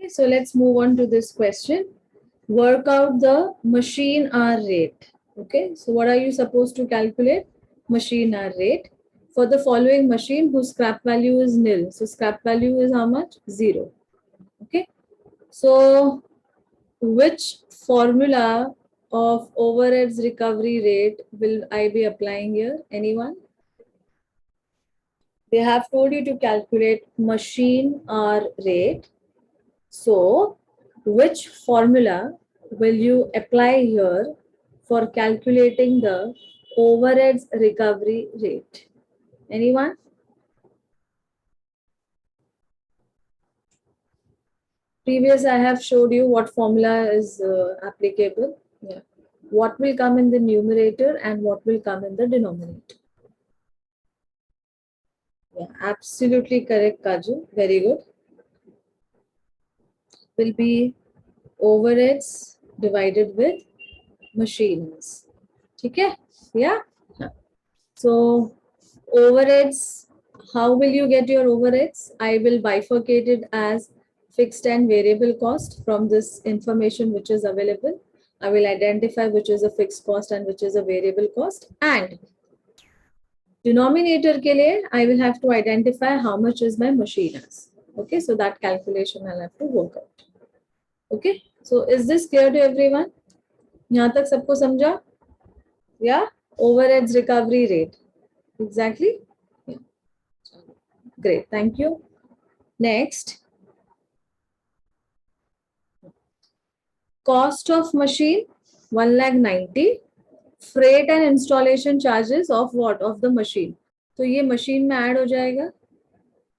Okay, so let's move on to this question. Work out the machine hour rate. Okay, so what are you supposed to calculate? Machine hour rate for the following machine whose scrap value is nil. So scrap value is how much? 0. Okay, so which formula of overheads recovery rate will I be applying here? Anyone? They have told you to calculate machine hour rate. So, which formula will you apply here for calculating the overheads recovery rate? Anyone? Previous I have showed you what formula is applicable. Yeah. What will come in the numerator and what will come in the denominator? Yeah, absolutely correct, Kaju. Very good. Will be overheads divided with machines. Okay? Yeah. So overheads, how will you get your overheads? I will bifurcate it as fixed and variable cost from this information which is available. I will identify which is a fixed cost and which is a variable cost. And denominator ke liye, I will have to identify how much is my machine as. Okay, so that calculation I'll have to work out. Okay, so is this clear to everyone? यहाँ तक सबको समझा? Yeah, overheads recovery rate. Exactly. Yeah. Great, thank you. Next, cost of machine 1,90,000. Freight and installation charges of what? Of the machine. तो ये machine में add हो जाएगा.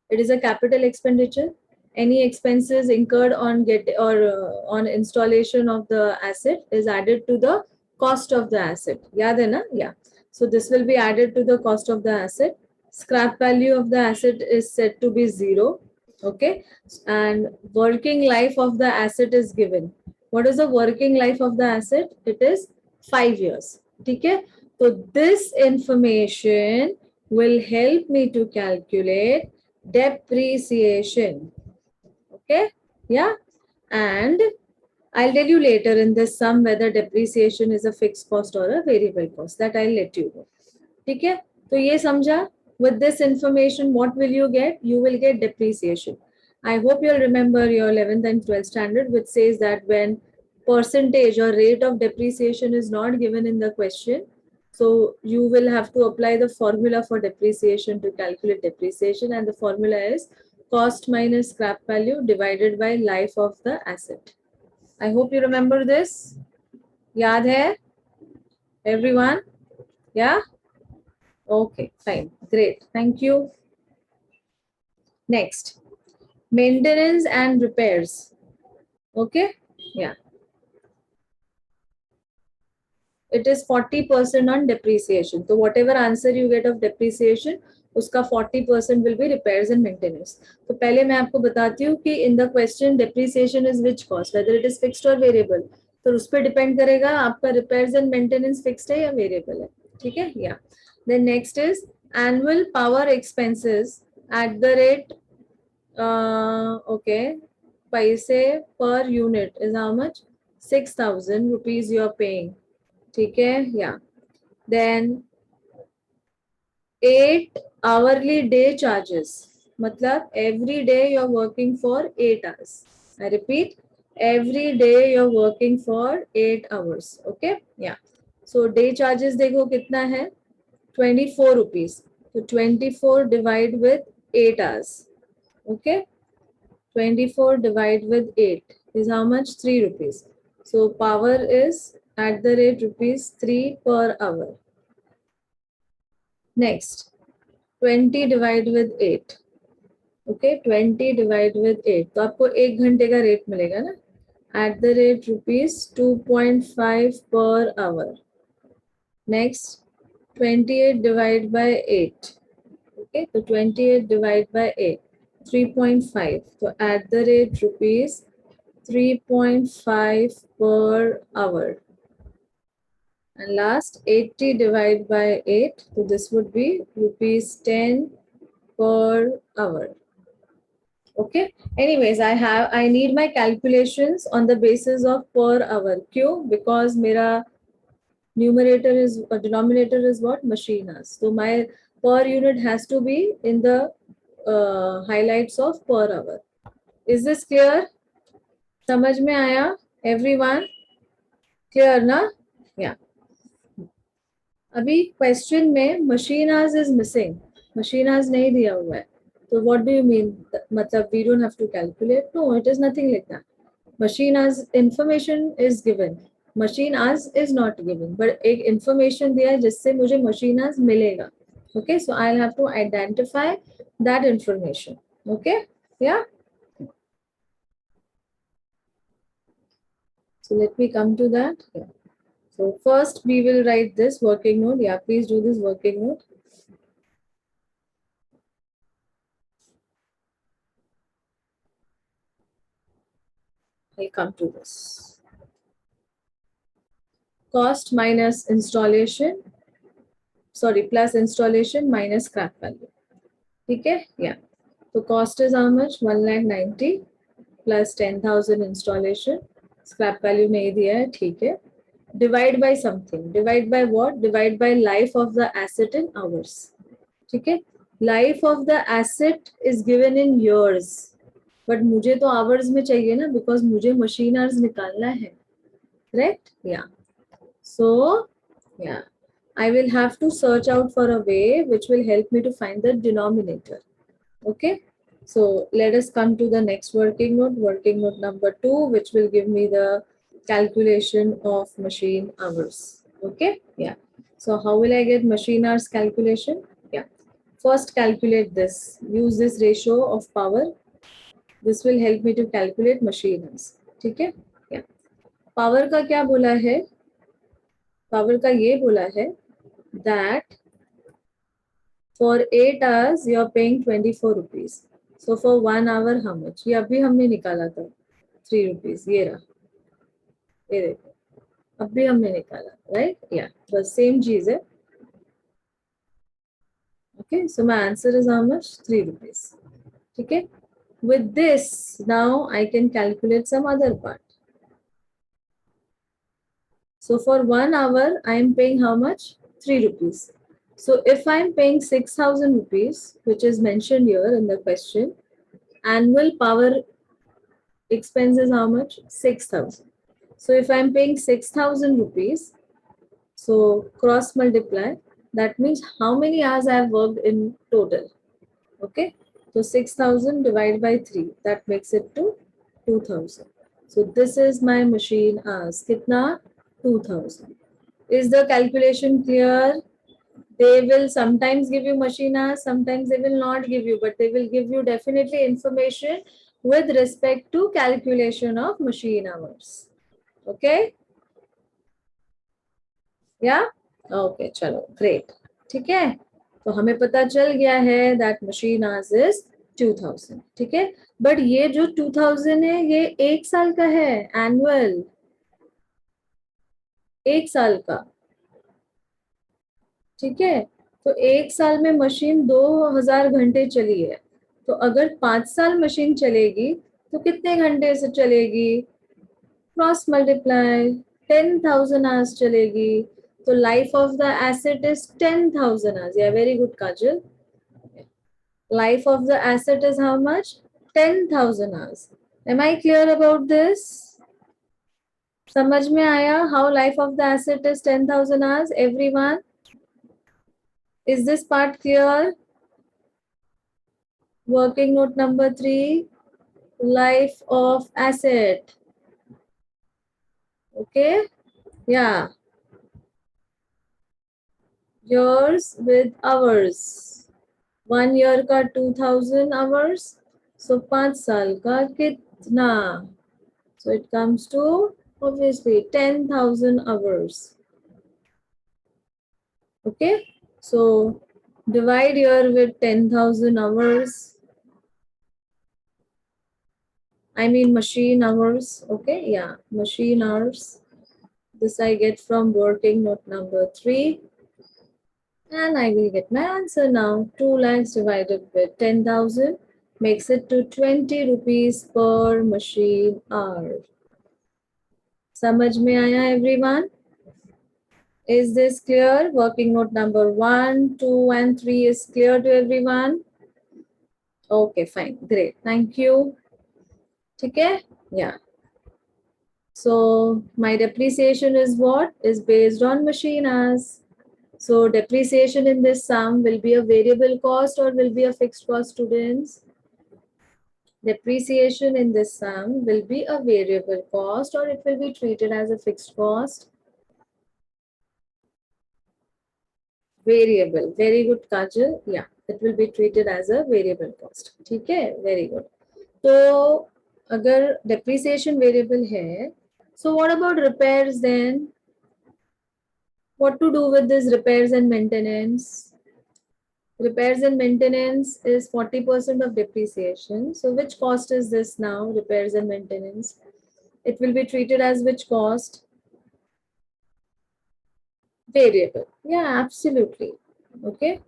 It is a capital expenditure. Any expenses incurred on on installation of the asset is added to the cost of the asset. याद है ना? Yeah. So this will be added to the cost of the asset. Scrap value of the asset is said to be 0. Okay, and working life of the asset is given. What is the working life of the asset? It is 5 years. Okay, so this information will help me to calculate depreciation. Okay, yeah, and I'll tell you later in this sum whether depreciation is a fixed cost or a variable cost. That I'll let you know. Okay, so ये समझा? With this information, what will you get? You will get depreciation. I hope you'll remember your 11th and 12th standard, which says that when percentage or rate of depreciation is not given in the question, so you will have to apply the formula for depreciation to calculate depreciation, and the formula is cost minus scrap value divided by life of the asset. I hope you remember this. Yaad hai? Everyone? Yeah? Okay, fine. Great. Thank you. Next, maintenance and repairs. Okay? Yeah. It is 40% on depreciation. So whatever answer you get of depreciation, उसका 40% will be repairs and maintenance. तो पहले मैं आपको बताती हूँ कि in the question depreciation is which cost, whether it is fixed or variable. तो उस पर depend करेगा आपका repairs and maintenance fixed है या variable है. ठीक है? Yeah. Then next is annual power expenses at the rate okay, paise per unit is how much? 6,000 rupees you are paying. ठीक है? Yeah. Then 8 hourly day charges. मतलब every day you're working for 8 hours. I repeat, every day you're working for 8 hours. Okay? Yeah. So day charges देखो कितना है? 24 rupees. So 24 divide with 8 hours. Okay? 24 divide with 8 is how much? 3 rupees. So power is at the rate rupees 3 per hour. Next, 20 divide with 8. Okay, 20 divide with 8. तो आपको 1 घंटे का rate मिलेगा ना? At the rate rupees 2.5 per hour. Next, 28 divide by 8. Okay, so 28 divide by 8. 3.5. So at the rate rupees 3.5 per hour. And last 80 divided by 8. So this would be rupees 10 per hour. Okay. Anyways, I need my calculations on the basis of per hour. Q, because mera numerator is denominator is what? Machine hours. So my per unit has to be in the highlights of per hour. Is this clear? समझ में आया? Everyone? Clear ना? Yeah. अभी question में machine hours is missing, machine hours नहीं दिया हुआ है, तो व्हाट डू यू मीन? मतलब we don't have to calculate? No, it is nothing like that. Machine hours information is given, machine hours is not given, but एक information दिया है जिससे मुझे मशीन आवर्स मिलेगा. Okay, so I have to identify that information. Okay, yeah so let me come to that. Yeah. So first we will write this working note. Yeah, please do this working note. I'll come to this. Cost minus installation, sorry, plus installation minus scrap value. ठीक है? Yeah. So cost is how much? 1,90,000 plus 10,000 installation. Scrap value नहीं दिया है, ठीक है? Divide by something. Divide by what? Divide by life of the asset in hours. ठीक है? Life of the asset is given in years. But मुझे तो hours में चाहिए ना, because मुझे machine hours निकालना है. Correct? Yeah. So, yeah, I will have to search out for a way which will help me to find the denominator. Okay. So let us come to the next working note number 2, which will give me the calculation of machine hours. Okay. Yeah. So how will I get machine hours calculation? Yeah. First calculate this. Use this ratio of power. This will help me to calculate machine hours. ठीक है? Yeah. Power का क्या बोला है? Power का ये बोला है that for 8 hours you are paying 24 rupees. So for 1 hour how much? ये अभी हमने निकाला था 3 rupees. ये रहा, ये देखो, अभी हमने निकाला, right? Yeah, बस same चीज है. Okay, so my answer is how much? 3 rupees. ठीक है? With this, now I can calculate some other part. So for 1 hour, I am paying how much? 3 rupees. So if I am paying 6,000 rupees, which is mentioned here in the question, annual power expense is how much? 6,000. So if I am paying 6,000 rupees, so cross multiply, that means how many hours I have worked in total. Okay. So 6,000 divided by 3, that makes it to 2,000. So this is my machine hours. Kitna? 2,000. Is the calculation clear? They will sometimes give you machine hours, sometimes they will not give you, but they will give you definitely information with respect to calculation of machine hours. Okay? Yeah? Okay, चलो, great. ठीक है? तो हमें पता चल गया है that machine hours is 2,000. ठीक है? But ये जो 2,000 है, ये 1 साल का है, annual. 1 साल का. ठीक है? तो 1 साल में मशीन 2,000 घंटे चली है. तो अगर 5 साल मशीन चलेगी तो कितने घंटे से चलेगी? क्रॉस मल्टीप्लाई, 10,000 आवर्स चलेगी. तो life of the asset is 10,000 hours. Yeah very good Kajal. Life of the asset is how much? 10,000 hours. Am I clear about this? समझ में आया how life of the asset is 10,000 hours? Everyone, is this part clear? Working note number 3, life of asset. Okay, yeah. Years with hours. 1 year का 2,000 hours. So 5 साल का कितना? So it comes to obviously 10,000 hours. Okay, so divide here with 10,000 hours. I mean machine hours. Okay, yeah, machine hours. This I get from working note number 3. And I will get my answer now. 2 lakhs divided with 10,000 makes it to 20 rupees per machine hour. समझ में आया everyone? Is this clear? Working note number 1, 2 and 3 is clear to everyone? Okay, fine. Great. Thank you. Okay? Yeah. So my depreciation is what? Is based on machine hours. So depreciation in this sum will be a variable cost or will be a fixed cost, students? Depreciation in this sum will be a variable cost or it will be treated as a fixed cost. Variable. Very good, Kajal. Yeah, it will be treated as a variable cost. Okay, very good. So, अगर depreciation variable है, so what about repairs then? What to do with this repairs and maintenance? Repairs and maintenance is 40% of depreciation. So which cost is this now, repairs and maintenance? It will be treated as which cost? Variable. Yeah, absolutely. Okay.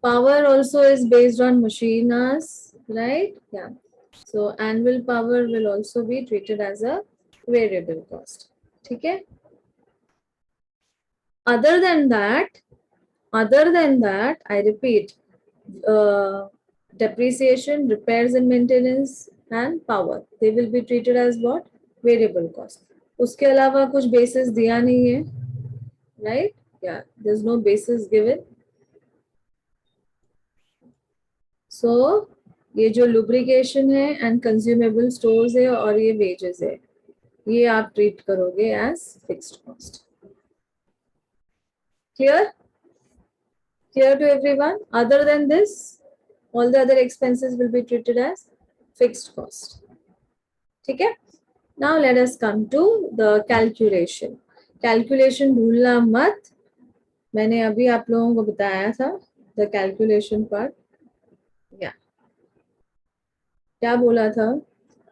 Power also is based on machine hours, right? Yeah. So annual power will also be treated as a variable cost. Okay. Other than that, I repeat, depreciation, repairs and maintenance and power, they will be treated as what? Variable cost. उसके अलावा कुछ basis दिया नहीं है, right? Yeah, there's no basis given. So ये जो lubrication है and consumable stores है और ये wages है, ये आप treat करोगे as fixed cost. Clear? Clear to everyone? Other than this, all the other expenses will be treated as fixed cost. Okay? Now let us come to the calculation. Calculation भूलना मत. मैंने अभी आप लोगों को बताया था the calculation part. Yeah. क्या बोला था?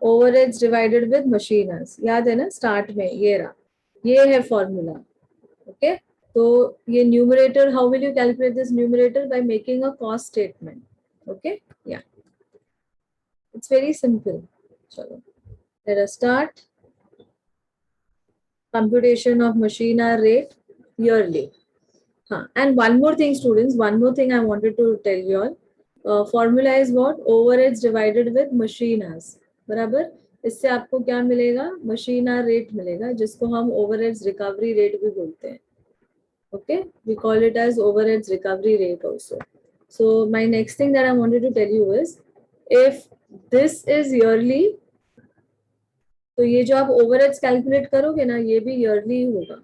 Overheads divided with machine hours. याद है ना? Start में ये रहा. ये है formula. Okay? तो ये numerator, how will you calculate this numerator? By making a cost statement. Okay? Yeah. It's very simple. Chalo. Let us start. Computation of machine hour rate yearly. And one more thing, students, one more thing I wanted to tell you all. Formula is what? Overheads divided with machine hours. बराबर? इससे आपको क्या मिलेगा? Machine hour rate मिलेगा, जिसको हम overheads recovery rate भी बोलते हैं. Okay? We call it as overheads recovery rate also. So my next thing that I wanted to tell you is, if this is yearly, तो ये जो आप overheads calculate करोगे ना, ये भी yearly होगा.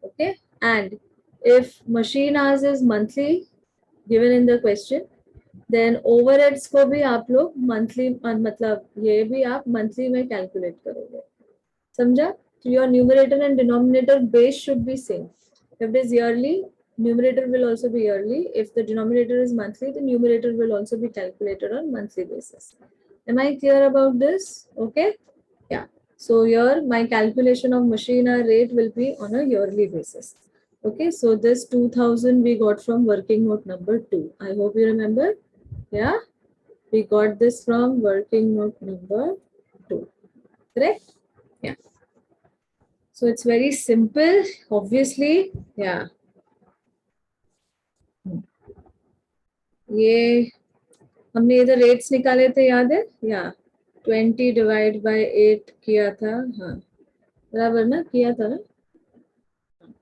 Okay? And if machine hours is monthly given in the question, then overheads को भी आप लोग monthly, मतलब ये भी आप monthly में calculate करोगे. समझा? So your numerator and denominator base should be same. If it is yearly, numerator will also be yearly. If the denominator is monthly, the numerator will also be calculated on monthly basis. Am I clear about this? Okay? Yeah. So here my calculation of machine hour rate will be on a yearly basis. Okay, so this 2000 we got from working note number 2. I hope you remember. Yeah, we got this from working note number 2. Correct? Yeah. So it's very simple, obviously. Yeah. ये हमने इधर rates निकाले थे, याद है? Yeah. 20 divide by 8 किया था. हाँ, बराबर ना? किया था ना?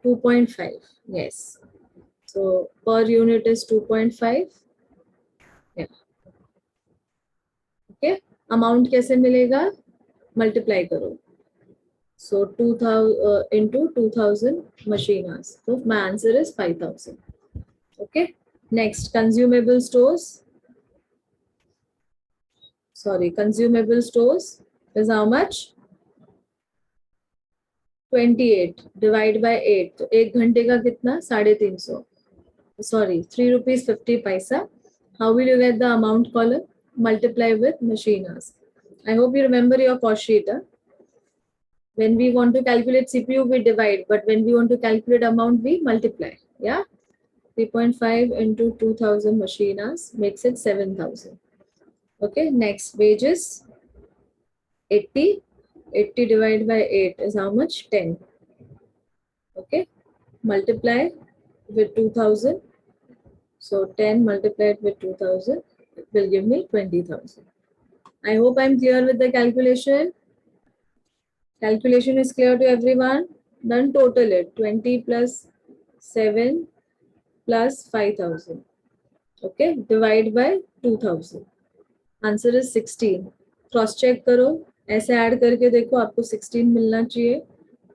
2.5. Yes. So per unit is 2.5. Yeah. Okay. Amount कैसे मिलेगा? Multiply करो. So 2000 into 2000 machine hours. So my answer is 5000. Okay. Next, consumable stores. Sorry, consumable stores is how much? 28 divide by 8. तो एक घंटे का कितना? 350. Sorry, 3 rupees 50 paisa. How will you get the amount column? Multiply with machine hours. I hope you remember your cost sheet. Huh? When we want to calculate CPU, we divide, but when we want to calculate amount, we multiply. Yeah, 3.5 into 2000 machine hours makes it 7000. Okay, next wages 80. 80 divided by 8 is how much? 10. Okay, multiply with 2000. So 10 multiplied with 2000 will give me 20,000. I hope I'm clear with the calculation. Calculation is clear to everyone. Then total it 20 plus 7 plus 5,000. Okay, divide by 2000. Answer is 16. Cross check करो, ऐसे add करके देखो, आपको 16 मिलना चाहिए.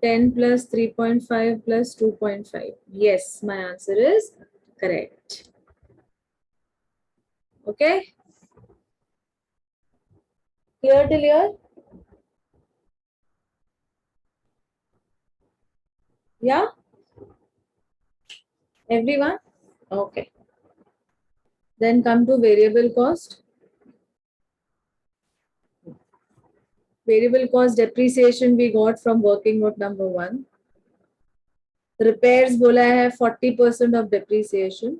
10 plus 3.5 plus 2.5. Yes, my answer is correct. Okay, clear till here? Yeah, everyone? Okay. Then come to variable cost. Variable cost depreciation we got from working note number 1. Repairs बोला है 40% of depreciation.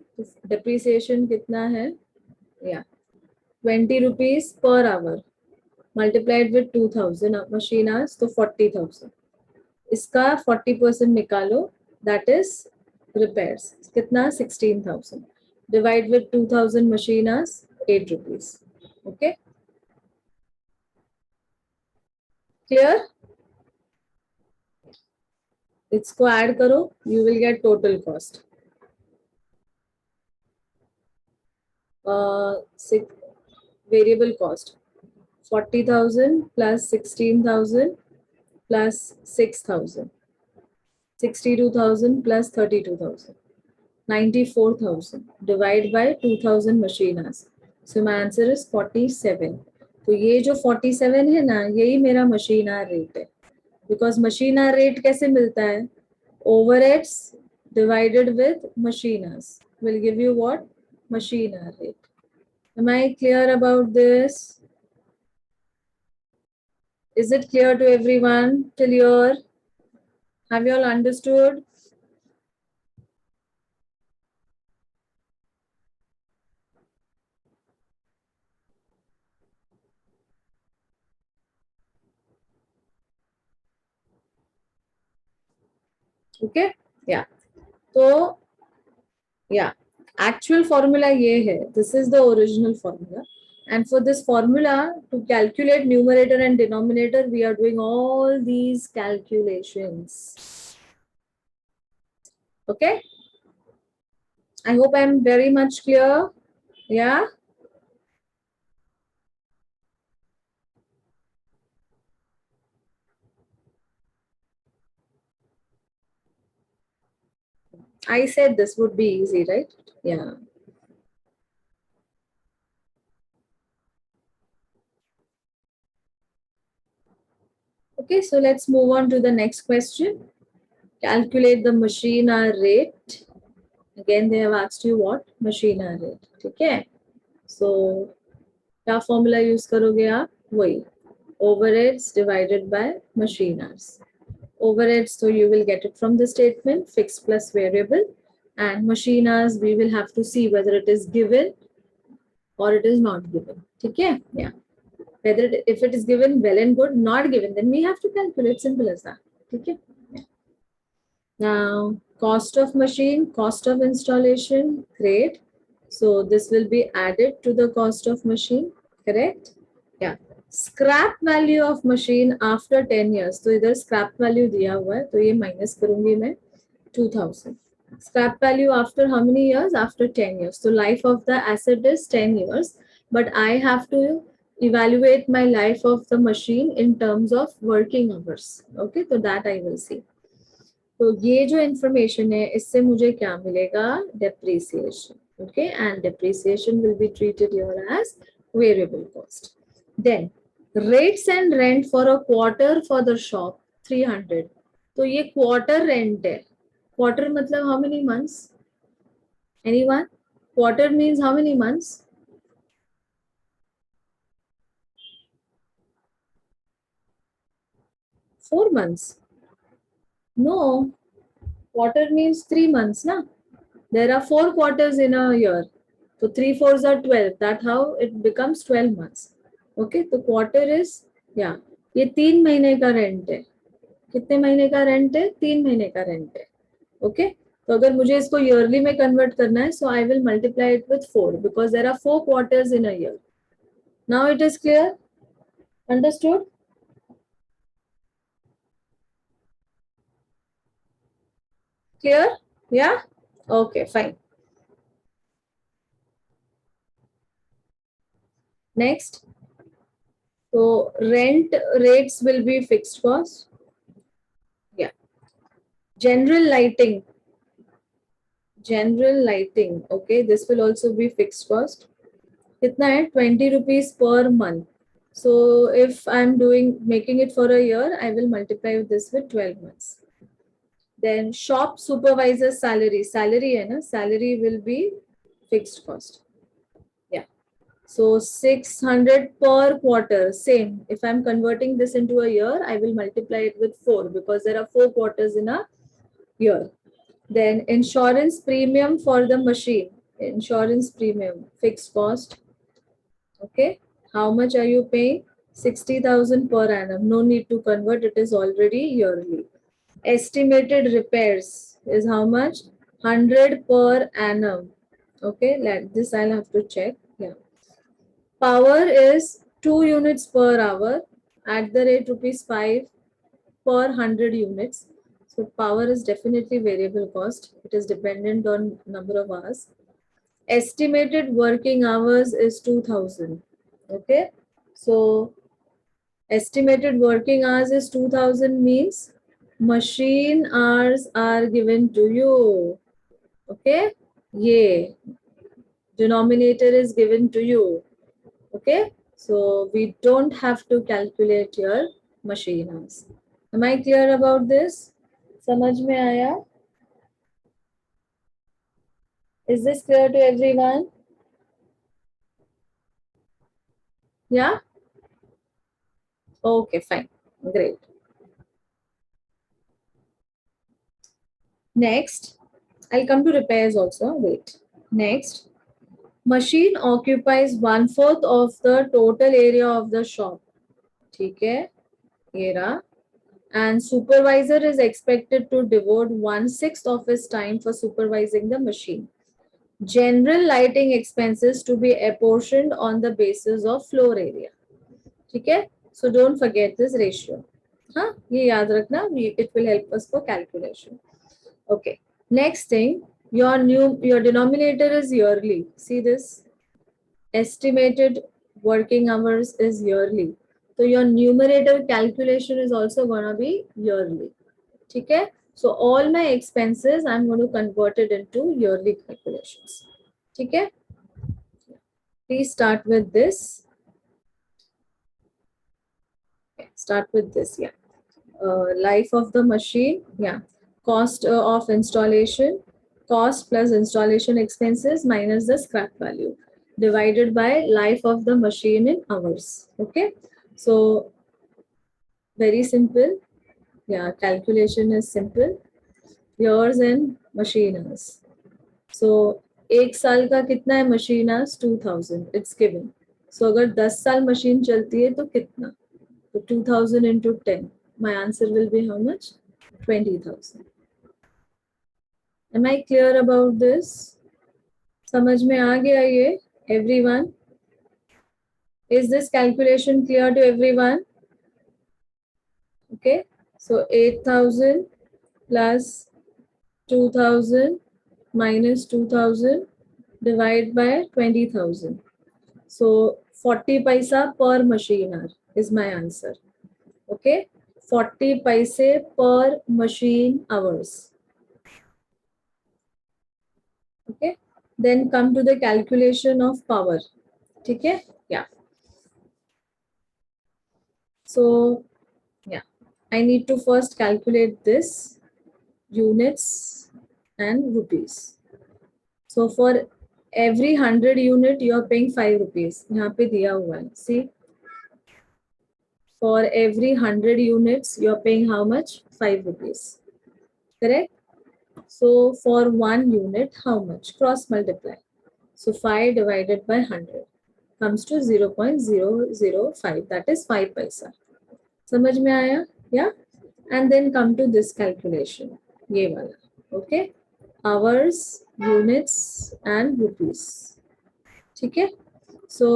Depreciation कितना है? Yeah, 20 rupees per hour multiplied with 2000 machine hours, तो 40,000. इसका 40% निकालो, that is repairs. कितना? 16,000. Divide with 2000 machine hours, 8 rupees. Okay, clear? इसको add करो, you will get total cost. Variable cost 40,000 plus 16,000 plus 6,000, 62,000 plus 32,000, 94,000. Divide by 2,000 machine hours. So my answer is 47. तो ये जो 47 है ना, यही मेरा machine hour rate है. Because machine hour rate कैसे मिलता है? Overheads divided with machine hours will give you what? Machine hour rate. Am I clear about this? Is it clear to everyone till here? Have you all understood? Okay, yeah. So yeah, actual formula ये है. This is the original formula. And for this formula, to calculate numerator and denominator, we are doing all these calculations. Okay, I hope I'm very much clear. Yeah. I said this would be easy, right? Yeah. Okay, so let's move on to the next question. Calculate the machine hour rate. Again, they have asked you what? Machine hour rate. Okay. So, क्या formula use करोगे आप? वही. Overheads divided by machine hours. Overheads, so you will get it from the statement, fixed plus variable. And machine hours, we will have to see whether it is given or it is not given. Okay? Yeah. Whether if it is given, well and good. Not given, then we have to calculate. Simple as that. Okay? Yeah. Now, cost of machine, cost of installation, great. So this will be added to the cost of machine, correct? Yeah. Scrap value of machine after 10 years. तो इधर scrap value दिया हुआ है, तो ये minus करूँगी मैं 2000. Scrap value after how many years? After 10 years. So life of the asset is 10 years, but I have to evaluate my life of the machine in terms of working hours. Okay, so that I will see. तो ये जो information है, इससे मुझे क्या मिलेगा? Depreciation. Okay, and depreciation will be treated here as variable cost. Then rates and rent for a quarter for the shop 300. तो ये क्वार्टर रेंट है. क्वार्टर मतलब how many months? Anyone? Quarter means how many months? 4 months. No, quarter means 3 months, na? There are 4 quarters in a year. So 3 fours are 12. That's how it becomes 12 months. Okay, तो quarter is, yeah, ये 3 महीने का rent है. कितने महीने का rent है? 3 महीने का रेंट है. ओके, तो अगर मुझे इसको ईयरली में कन्वर्ट करना है, so I will multiply it with 4 because there are 4 quarters in a year. Now it is clear? Understood? Clear? Yeah? Okay, fine. Next. So rent rates will be fixed cost. Yeah. General lighting. General lighting. Okay, this will also be fixed cost. Kitna hai? 20 rupees per month. So if I'm making it for a year, I will multiply this with 12 months. Then shop supervisor salary. Salary hai na? Salary will be fixed cost. Yeah. So 600 per quarter, same. If I'm converting this into a year, I will multiply it with 4 because there are 4 quarters in a year. Then insurance premium for the machine. Insurance premium, fixed cost. Okay. How much are you paying? 60,000 per annum. No need to convert. It is already yearly. Estimated repairs is how much? 100 per annum. Okay. Like this, I'll have to check. Yeah. Power is 2 units per hour at the rate rupees 5 per 100 units. So power is definitely variable cost. It is dependent on number of hours. Estimated working hours is 2000. Okay. So estimated working hours is 2000 means machine hours are given to you. Okay. Yeah. Denominator is given to you. Okay, so we don't have to calculate your machine hours. Am I clear about this? समझ में आया? Is this clear to everyone? Yeah? Okay, fine. Great. Next, I'll come to repairs also. Wait. Next, machine occupies 1/4 of the total area of the shop. ठीक है? ये रहा. And supervisor is expected to devote 1/6 of his time for supervising the machine. General lighting expenses to be apportioned on the basis of floor area. ठीक है? So don't forget this ratio. हाँ, ये याद रखना. It will help us for calculation. Okay. Next thing, your denominator is yearly. See this? Estimated working hours is yearly. So your numerator calculation is also gonna be yearly. Okay? So all my expenses, I'm going to convert it into yearly calculations. Okay? Please start with this. Okay, start with this, yeah. Life of the machine, yeah. Cost of installation, cost plus installation expenses minus the scrap value divided by life of the machine in hours. Okay? So very simple. Yeah, calculation is simple. Years and machine hours. So एक साल का कितना है machine hours? 2000. It's given. So अगर 10 साल machine चलती है तो कितना? So 2000 into 10. My answer will be how much? 20,000. Am I clear about this? समझ में आ गया ये? Everyone? Is this calculation clear to everyone? Okay. So 8,000 plus 2,000 minus 2,000 divided by 20,000. So 40 paisa per machine hour is my answer. Okay. 40 paise per machine hours. Okay. Then come to the calculation of power. Okay. Yeah. So yeah, I need to first calculate this units and rupees. So for every 100 unit, you are paying 5 rupees. यहाँ पे दिया हुआ है. See, for every 100 units, you are paying how much? 5 rupees. Correct? So for 1 unit, how much? Cross multiply. So 5 divided by 100 comes to 0.005, that is 5 paisa. समझ में आया? Yeah. And then come to this calculation, ये वाला. Okay. Hours, units and rupees. ठीक है. So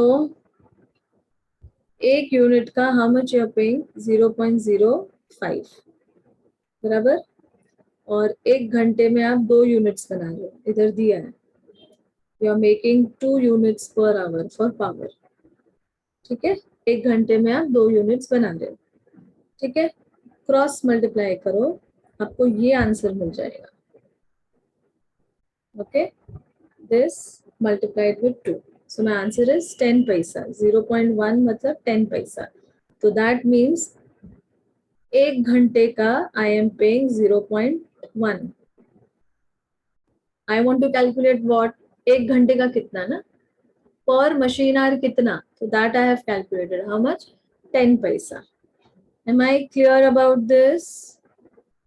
एक unit का how much you are paying? 0.05. बराबर. और एक घंटे में आप 2 यूनिट्स बना रहे हो, इधर दिया है. You are making 2 units per hour for power. ठीक है. एक घंटे में आप 2 यूनिट्स बना रहे हो. ठीक है. क्रॉस मल्टीप्लाई करो, आपको ये आंसर मिल जाएगा. Okay. This multiplied with 2. So my answer is 10 पैसा. 0.1 मतलब 10 पैसा. तो दैट मीन्स एक घंटे का I am paying 0.1. I want to calculate what, एक घंटे का कितना ना, पर मशीन आवर कितना. So that I have calculated. How much? 10 paisa. Am I clear about this?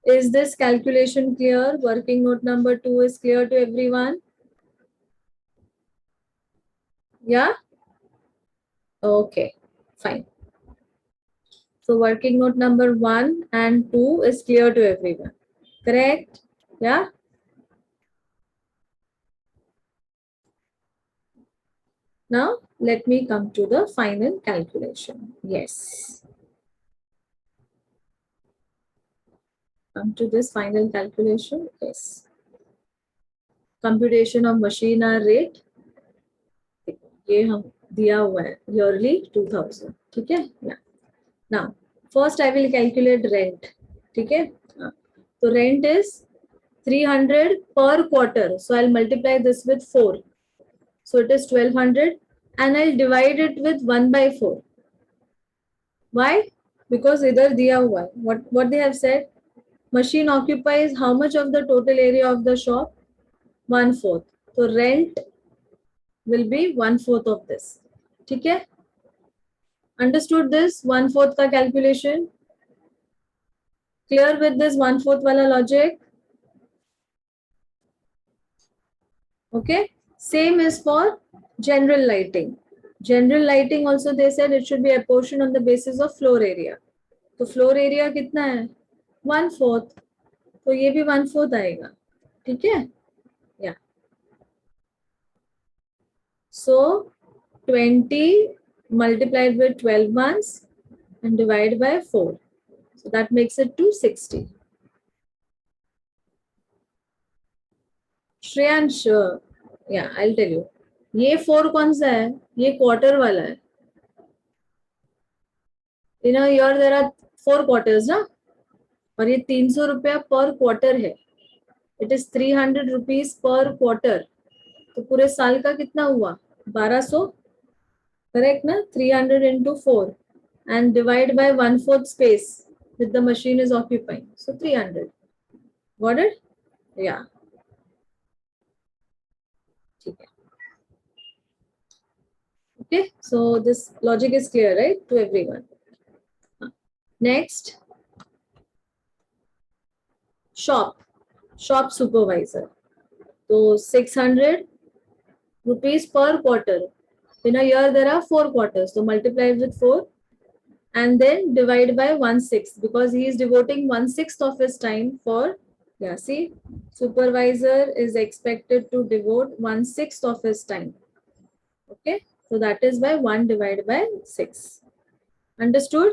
Is this calculation clear? Working note number 2 is clear to everyone? Yeah? Okay, fine. So working note number 1 and 2 is clear to everyone. Correct? Yeah? Now let me come to the final calculation. Yes. Come to this final calculation. Yes. Computation of machine hour rate. ये हम दिया हुआ है yearly 2000. ठीक है. Now first I will calculate rent. ठीक है. तो rent is 300 per quarter. So I'll multiply this with 4. So it is 1200 and I'll divide it with 1 by 4. Why? Because इधर दिया हुआ है. What they have said? Machine occupies how much of the total area of the shop? 1/4. So rent will be 1/4 of this. ठीक है. Understood this 1/4 का calculation? Clear with this 1/4 वाला logic? Okay. Same is for general lighting. General lighting also they said it should be apportioned on the basis of floor area. तो floor area कितना है? 1/4. तो ये भी 1/4 आएगा. ठीक है. Yeah. So 20 multiplied with 12 months and divide by 4. So that makes it 260. Shreyansh, yeah, I'll tell you. ये 4 कौन सा है? ये क्वार्टर वाला है. You know, here there are 4 quarters ना, और ये 300 रुपया पर क्वार्टर है. It is 300 rupees per quarter. तो पूरे साल का कितना हुआ? 1200. करेक्ट ना? 300 into 4 and divide by 1/4 space that the machine is occupying. So 300. Got it? Yeah. ठीक है. Okay, so this logic is clear, right, to everyone? Next, shop supervisor. So 600 rupees per quarter. In a year there are 4 quarters, so multiply it with 4 and then divide by 1/6 because he is devoting 1/6 of his time for, yeah, see, supervisor is expected to devote 1/6 of his time. Okay, so that is by 1 divided by 6. Understood?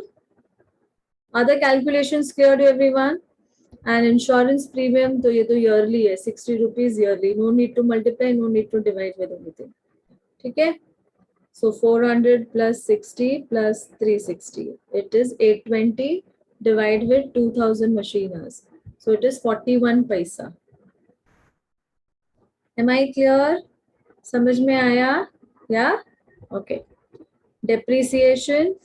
Other calculations clear to everyone? And insurance premium, तो ये तो yearly है, 60 rupees yearly. No need to multiply, no need to divide with anything. ठीक है? So 400 plus 60 plus 360. It is 820 divided with 2000 machine hours. So it is 41 paisa. Am I clear? समझ में आया? Yeah? Okay. Depreciation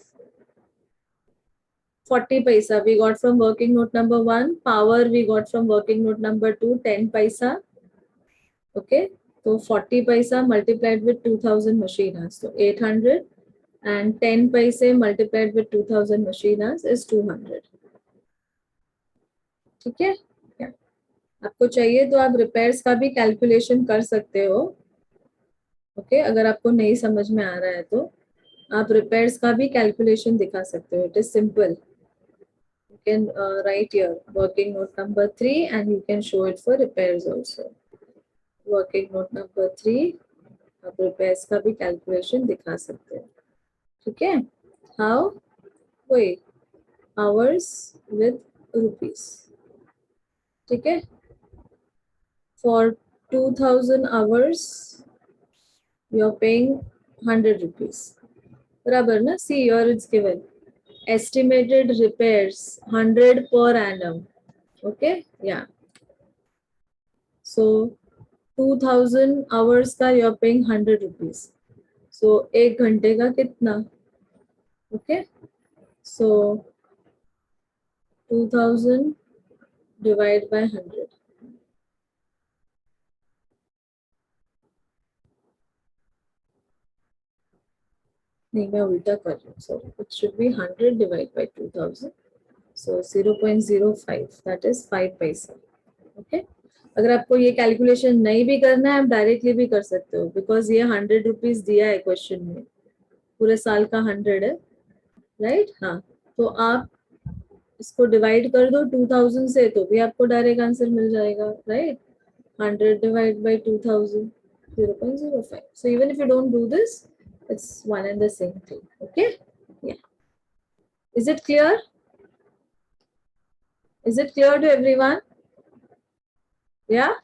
40 paisa we got from working note number 1. Power we got from working note number 2, 10 paisa. Okay, so 40 paisa multiplied with 2000 machine hours, so 800 and 10 paise multiplied with 2000 machine hours is 200. ठीक है. yeah. आपको चाहिए तो आप repairs का भी calculation कर सकते हो. ओके अगर आपको नहीं समझ में आ रहा है तो आप रिपेयर्स का भी कैलकुलेशन दिखा सकते हो. It is simple. You can write here working note number 3 and you can show it for repairs also. Working note number 3 आप repairs का भी calculation दिखा सकते हो. ठीक है. How? Wait. Hours with rupees. ठीक है. For 2000 hours you're paying 100 rupees. बराबर ना. See here it's given. Estimated repairs 100 per annum. Okay. Yeah. So 2000 hours का यू आर पेइंग 100 रुपीज. सो 1 घंटे का कितना. Okay so 2000 divide by 100. नहीं मैं उल्टा कर रही हूँ. Sorry it should be 100 divide by 2000. So 0.05 that is 5 पैसा. ओके अगर आपको ये कैलकुलेशन नहीं भी करना है आप डायरेक्टली भी कर सकते हो बिकॉज ये 100 रुपीज दिया है क्वेश्चन में. पूरे साल का 100 है. राइट. हाँ तो आप इसको डिवाइड कर दो 2000 से तो भी आपको डायरेक्ट आंसर मिल जाएगा. Right. 100 divided by 2000 0.05. So even if you don't do this it's one and the same thing. Okay. Yeah. Is it clear? Is it clear to everyone? Yeah.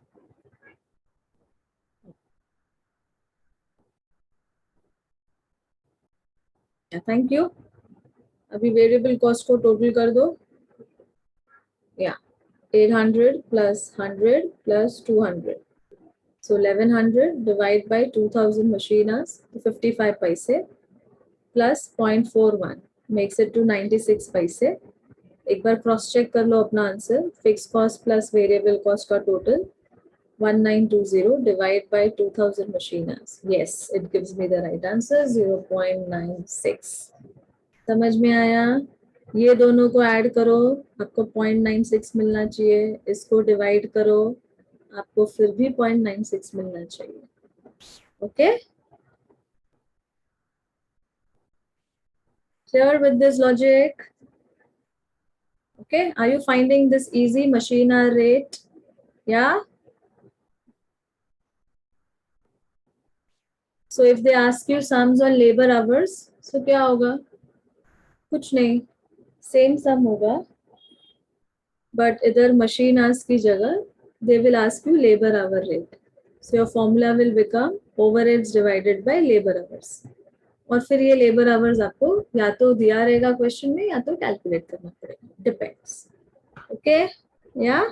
Yeah, thank you. अभी variable cost को total कर दो. Yeah. 800 plus 100 plus 200. So 1100 divided by 2000 machine hours, 55 paise plus 0.41 makes it to 96 paise. एक बार cross check कर लो अपना answer. Fix cost plus variable cost का total 1920 divide by 2000 machine hours. Yes, it gives me the right answer 0.96. समझ में आया. ये दोनों को ऐड करो आपको 0.96 मिलना चाहिए. इसको डिवाइड करो आपको फिर भी 0.96 मिलना चाहिए. Okay clear with this logic? Okay, are you finding this easy? Machine hour rate? Yeah. So if they ask you sums on labor hours, so क्या होगा. कुछ नहीं. सेम सम होगा बट इधर मशीन आवर्स की जगह they will ask you labor hour rate. So your formula will become overheads divided by labor hours. और फिर ये लेबर आवर्स आपको या तो दिया रहेगा क्वेश्चन में या तो कैलकुलेट करना पड़ेगा. डिपेंड्स. ओके. या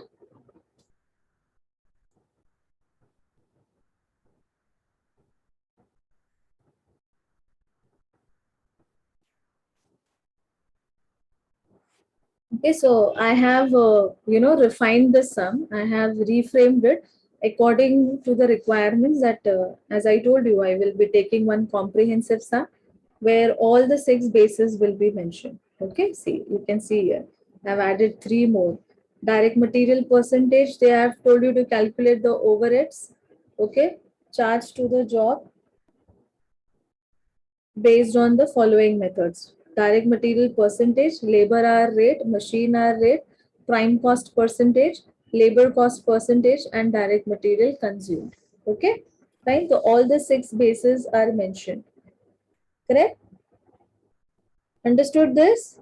okay so I have refined the sum. I have reframed it according to the requirements that as I told you I will be taking one comprehensive sum where all the 6 bases will be mentioned. Okay, see you can see here I've added 3 more. Direct material percentage, they have told you to calculate the overheads. Okay, charge to the job based on the following methods: direct material percentage, labor hour rate, machine hour rate, prime cost percentage, labor cost percentage, and direct material consumed. Okay, fine. So all the 6 bases are mentioned. Correct? Understood this?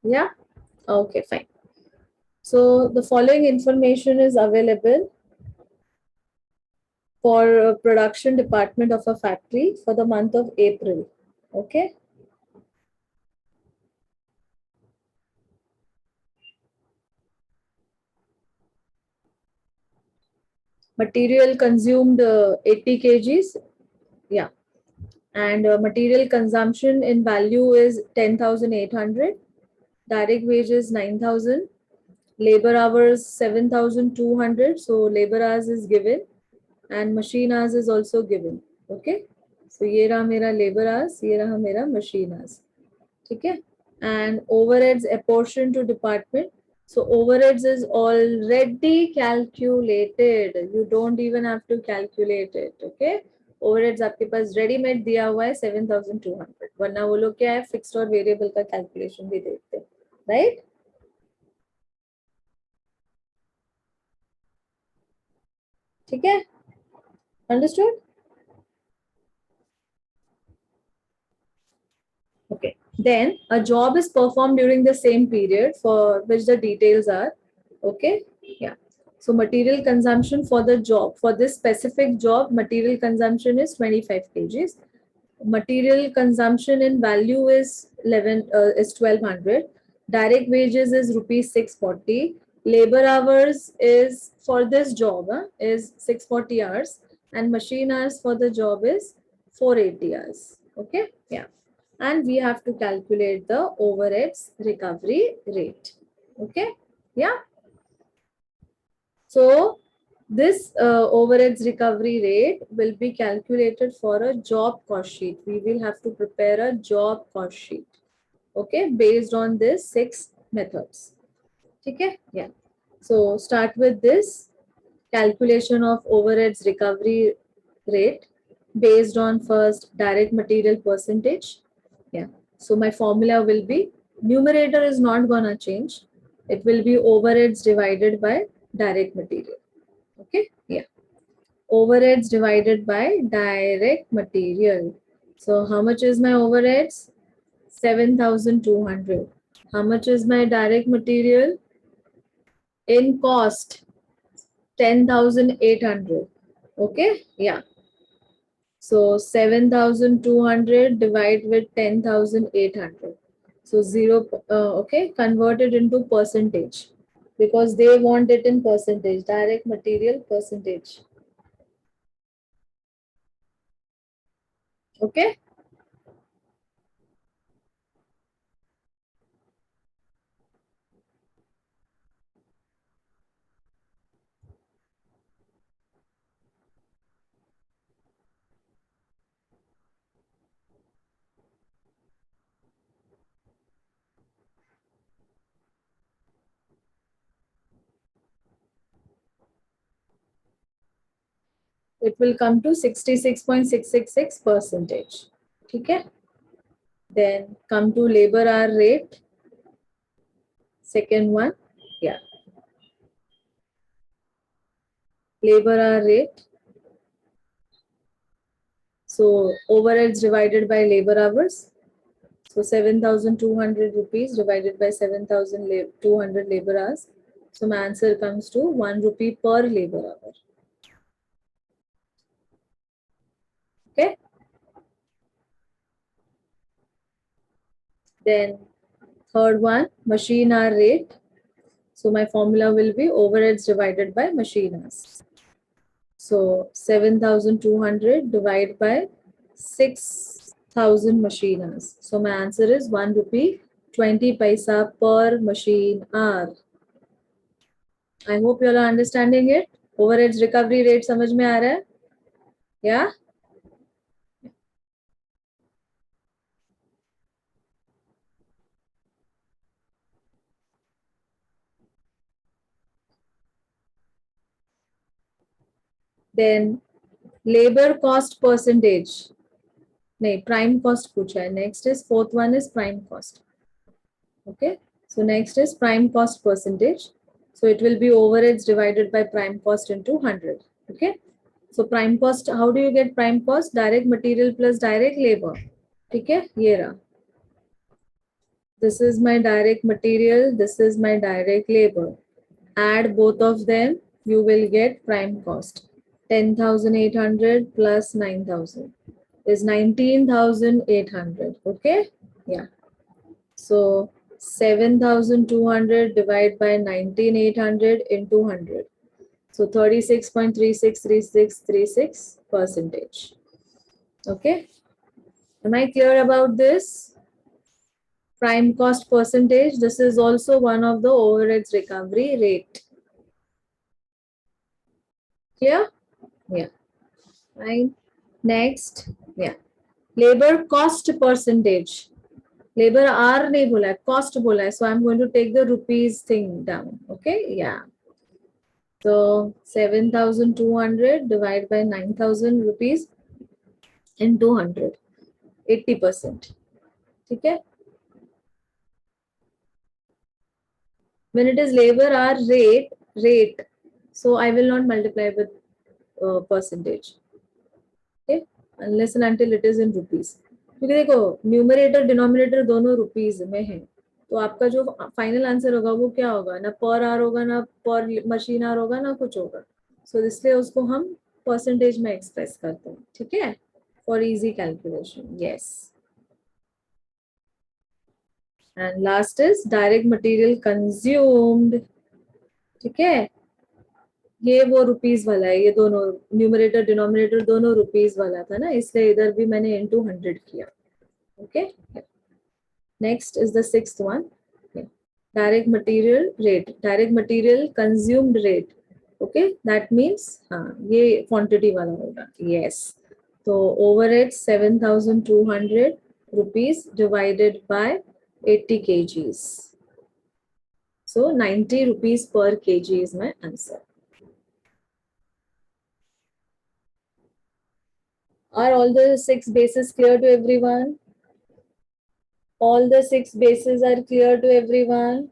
Yeah. Okay, fine. So the following information is available for production department of a factory for the month of April. Okay. Material consumed 80 kgs. Yeah. And material consumption in value is 10,800. Direct wages 9,000. Labor hours 7,200. So labor hours is given and machine hours is also given. Okay. So ये रहा मेरा labor hours, ये रहा मेरा machine hours. ठीक है. and overheads apportioned to department. So overheads is already calculated. You don't even have to calculate it. Okay. Overheads आपके पास readymade दिया हुआ है 7,200. वरना वो लोग क्या है फिक्स्ड और वेरिएबल का कैलकुलेशन भी देते हैं, राइट? ठीक है, understood? Okay. Then a job is performed during the same period for which the details are. Okay. Yeah. So material consumption for the job, for this specific job, material consumption is 25 kgs. Material consumption in value is 1200. Direct wages is rupees 640. Labor hours is for this job is 640 hours, and machine hours for the job is 480 hours. Okay. Yeah, and we have to calculate the overheads recovery rate. Okay. Yeah. So this overheads recovery rate will be calculated for a job cost sheet. We will have to prepare a job cost sheet. Okay, based on this 6 methods. Okay. Yeah. So start with this calculation of overheads recovery rate based on first direct material percentage. Yeah. So my formula will be, numerator is not gonna change. It will be overheads divided by direct material. Okay. Yeah. Overheads divided by direct material. So how much is my overheads? 7,200. How much is my direct material? In cost, 10,800. Okay. Yeah. So 7,200 divide with 10,800. So okay, converted into percentage because they want it in percentage, direct material percentage. Okay. It will come to 66.666 percentage. Okay. Then come to labor hour rate. Second one. Yeah. Labor hour rate. So overheads divided by labor hours. So 7,200 rupees divided by 7,200 labor hours. So my answer comes to 1 rupee per labor hour. Okay. Then third one, machine hour rate. So my formula will be overheads divided by machine hours. So 7,200 divided by 6,000 machine hours. So my answer is 1 rupee 20 paisa per machine hour. I hope you all are understanding it. Overheads recovery rate समझ में आ रहा है? Yeah. Then labor cost percentage. नहीं, prime cost पूछा है. Next is fourth one is prime cost. Okay. So next is prime cost percentage. So it will be overheads divided by prime cost into 100. Okay. So prime cost, how do you get prime cost? Direct material plus direct labor. Okay. ये रहा. This is my direct material. This is my direct labor. Add both of them. You will get prime cost. 10,800 plus 9,000 is 19,800. Okay. Yeah. So 7,200 divided by 19,800 into 100. So 36.363636 percentage. Okay. Am I clear about this? Prime cost percentage. This is also one of the overheads recovery rate. Clear? Yeah. Fine. Next. Yeah. Labor cost percentage. Labour आर नहीं बोला है, cost बोला है. So I am going to take the rupees thing down. Okay, yeah. So 7,200 divided by 9,000 rupees into 100, 80%. ठीक है. When it is labor hour rate, so I will not multiply with percentage. Okay, unless and until it is in rupees. क्योंकि देखो numerator denominator दोनों rupees में है, तो आपका जो फाइनल आंसर होगा वो क्या होगा, ना पर आवर होगा, ना पर मशीन आवर होगा, ना कुछ होगा. सो इसलिए उसको हम परसेंटेज में एक्सप्रेस करते हैं. ठीक है, for easy calculation. Yes. And last is direct material consumed. ठीक है, ये वो रुपीज वाला है, ये दोनों न्यूमरेटर डिनोमिनेटर दोनों रुपीज वाला था ना, इसलिए इधर भी मैंने इनटू 100 किया. Okay. Next is the sixth one. Direct material rate, direct material consumed rate. Okay, that means हाँ ये क्वांटिटी वाला होगा. यस. तो overhead 7,200 rupees divided by 80 kgs. So 90 rupees per kg is my answer. Are all the 6 bases clear to everyone? All the 6 bases are clear to everyone?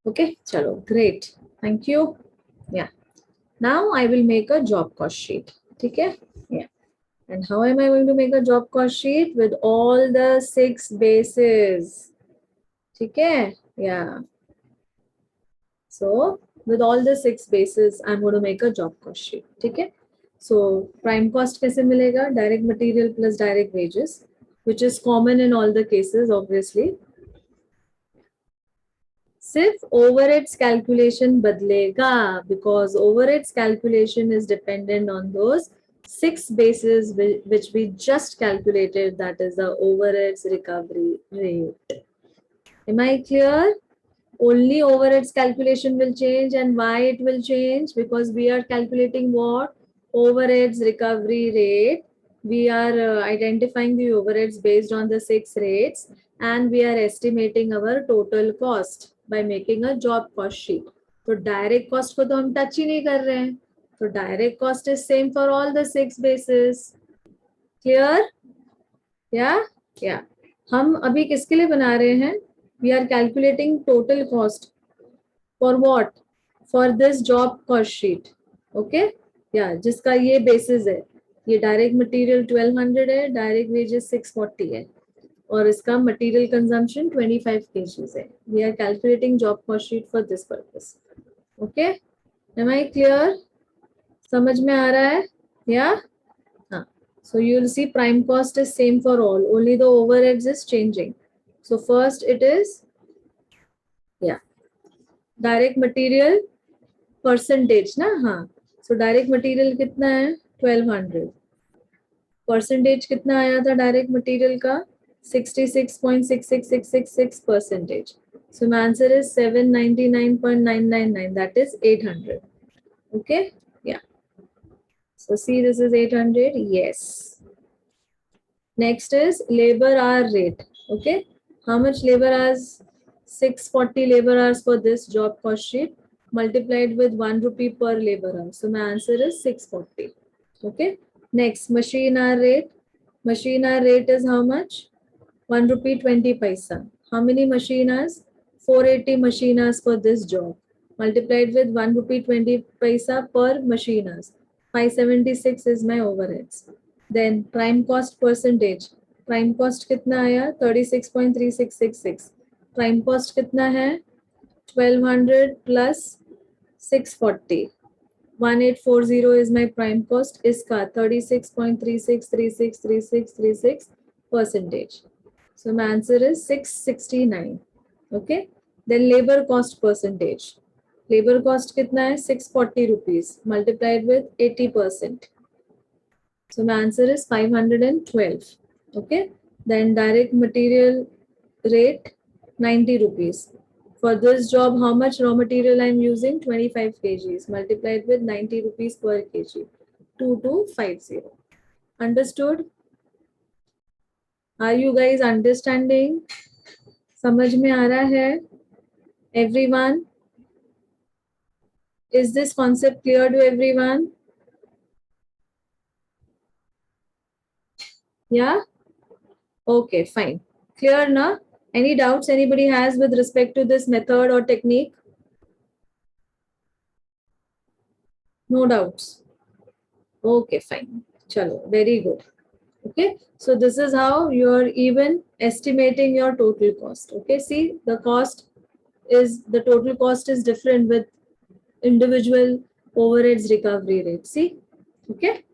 Okay, chalo, great. Thank you. Yeah. Now I will make a job cost sheet. Okay? Yeah. And how am I going to make a job cost sheet? With all the 6 bases. Okay? Yeah. So with all the 6 bases, I'm going to make a job cost sheet. Okay? So prime cost kaise milega? Direct material plus direct wages, which is common in all the cases, obviously. सिर्फ overheads calculation बदलेगा, because overheads calculation is dependent on those 6 bases which we just calculated, that is the overheads recovery rate. Am I clear? Only overheads calculation will change. And why it will change? Because we are calculating what? Overheads recovery rate. We are identifying the overheads based on the 6 rates, and we are estimating our total cost by making a job cost sheet. तो direct cost को तो हम touch ही नहीं कर रहे हैं, तो direct cost is same for all the 6 bases. Clear? Yeah? Yeah. हम अभी किसके लिए बना रहे हैं? We are calculating total cost. For what? For this job cost sheet. Okay? Yeah, जिसका ये basis है. ये direct material 1200 है, direct wages 640 है, और इसका material consumption 25 kgs है. We are calculating job cost sheet for this purpose. Okay? Am I clear? समझ में आ रहा है? Yeah? हाँ. So you will see prime cost is same for all. Only the overheads is changing. So first it is, yeah, direct material percentage ना. हाँ. So direct material कितना है? 1200. Percentage कितना आया था डायरेक्ट मटेरियल का? 66.66666%. So my answer is 799.999. That is 800. Okay? Yeah. So see, this is 800. Yes. Next is labor hour rate. Okay? How much labor hours? 640 labor hours for this job cost sheet multiplied with 1 rupee per labor hour. So my answer is 640. Okay? Next, machine hour rate. Machine hour rate is how much? 1 rupee 20 paisa. How many machine hours? 480 machine hours for this job multiplied with 1 rupee 20 paisa per machine hours. 576 is my overheads. Then prime cost percentage. Prime cost कितना आया? 36.3666. Prime cost कितना है? 1200 plus 640. 1840 is my prime cost. इसका 36.36363636 percentage. So my answer is 669. Okay. Then labor cost percentage. Labor cost कितना है? 640 rupees multiplied with 80%. So my answer is 512. Okay. Then direct material rate 90 rupees. For this job, how much raw material I am using? 25 kgs multiplied with 90 rupees per kg. 2250. Understood? Are you guys understanding? समझ में आ रहा है? Everyone? Is this concept clear to everyone? Yeah? Okay, fine. Clear na? Any doubts anybody has with respect to this method or technique? No doubts. Okay, fine. Chalo, very good. Okay, so this is how you're even estimating your total cost. Okay, see the total cost is different with individual overheads recovery rate. See, okay.